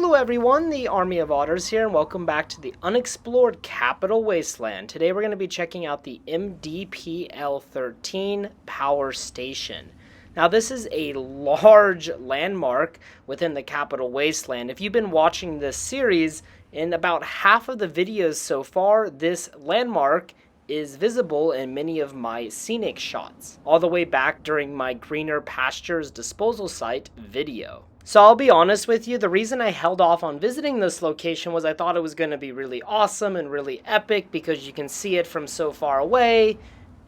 Hello everyone, the Army of Otters here, and welcome back to the Unexplored Capital Wasteland. Today we're going to be checking out the MDPL-13 Power Station. Now this is a large landmark within the Capitol Wasteland. If you've been watching this series, in about half of the videos so far, this landmark is visible in many of my scenic shots, all the way back during my Greener Pastures disposal site video. So I'll be honest with you, the reason I held off on visiting this location was I thought it was going to be really awesome and really epic because you can see it from so far away,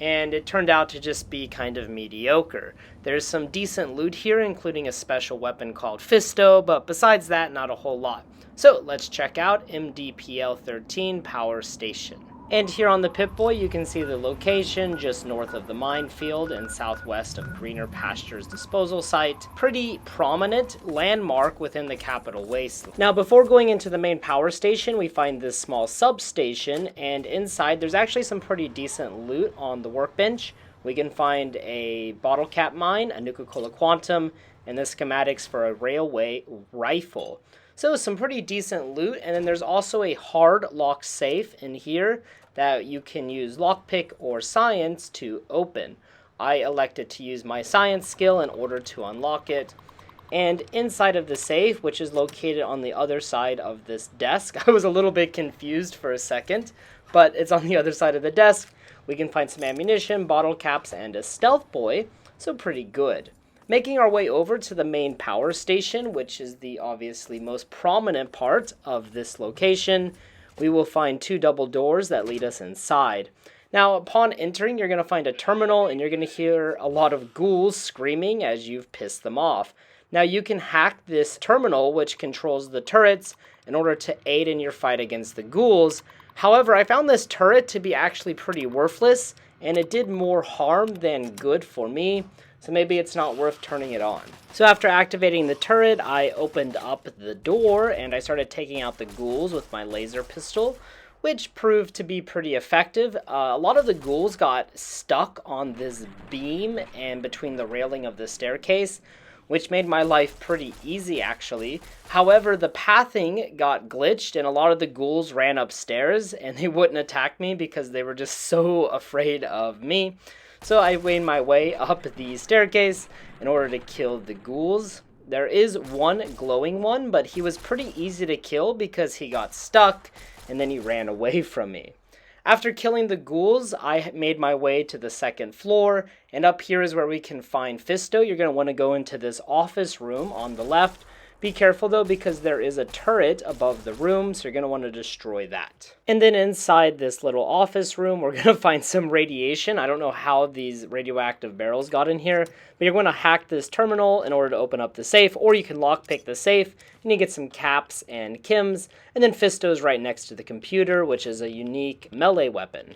and it turned out to just be kind of mediocre. There's some decent loot here, including a special weapon called Fisto, but besides that, not a whole lot. So let's check out MDPL-13 Power Station. And here on the Pip-Boy, you can see the location just north of the minefield and southwest of Greener Pastures disposal site. Pretty prominent landmark within the Capitol Wasteland. Now, before going into the main power station, we find this small substation, and inside there's actually some pretty decent loot on the workbench. We can find a bottle cap mine, a Nuka-Cola Quantum, and the schematics for a railway rifle. So some pretty decent loot, and then there's also a hard lock safe in here that you can use lockpick or science to open. I elected to use my science skill in order to unlock it. And inside of the safe, which is located on the other side of this desk, I was a little bit confused for a second, but it's on the other side of the desk. We can find some ammunition, bottle caps, and a stealth boy, so pretty good. Making our way over to the main power station, which is the obviously most prominent part of this location, we will find two double doors that lead us inside. Now, upon entering, you're going to find a terminal, and you're going to hear a lot of ghouls screaming as you've pissed them off. Now, you can hack this terminal, which controls the turrets, in order to aid in your fight against the ghouls. However, I found this turret to be actually pretty worthless, and it did more harm than good for me. So maybe it's not worth turning it on. So after activating the turret, I opened up the door and I started taking out the ghouls with my laser pistol, which proved to be pretty effective. A lot of the ghouls got stuck on this beam and between the railing of the staircase, which made my life pretty easy actually. However, the pathing got glitched and a lot of the ghouls ran upstairs and they wouldn't attack me because they were just so afraid of me. So I made my way up the staircase in order to kill the ghouls. There is one glowing one, but he was pretty easy to kill because he got stuck and then he ran away from me. After killing the ghouls, I made my way to the second floor, and up here is where we can find Fisto. You're going to want to go into this office room on the left. Be careful though, because there is a turret above the room, so you're going to want to destroy that. And then inside this little office room, we're going to find some radiation. I don't know how these radioactive barrels got in here, but you're going to hack this terminal in order to open up the safe, or you can lockpick the safe, and you get some caps and chems, and then Fisto's right next to the computer, which is a unique melee weapon.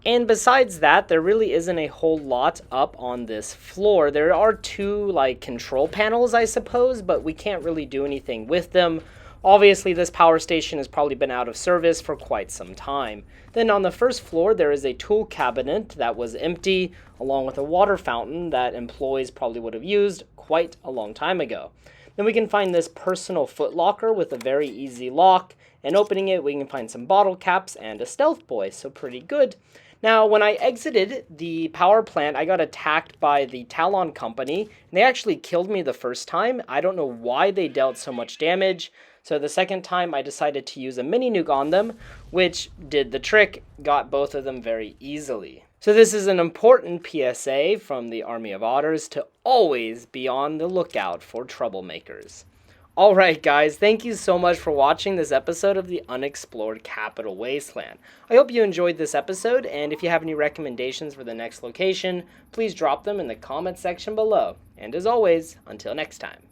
And besides that, there really isn't a whole lot up on this floor. There are two control panels, I suppose, but we can't really do anything with them. Obviously, this power station has probably been out of service for quite some time. Then on the first floor, there is a tool cabinet that was empty, along with a water fountain that employees probably would have used quite a long time ago. Then we can find this personal footlocker with a very easy lock, and opening it, we can find some bottle caps and a stealth boy, so pretty good. Now, when I exited the power plant, I got attacked by the Talon Company, and they actually killed me the first time. I don't know why they dealt so much damage, so the second time I decided to use a mini nuke on them, which did the trick, got both of them very easily. So this is an important PSA from the Army of Otters to always be on the lookout for troublemakers. Alright guys, thank you so much for watching this episode of the Unexplored Capital Wasteland. I hope you enjoyed this episode, and if you have any recommendations for the next location, please drop them in the comment section below. And as always, until next time.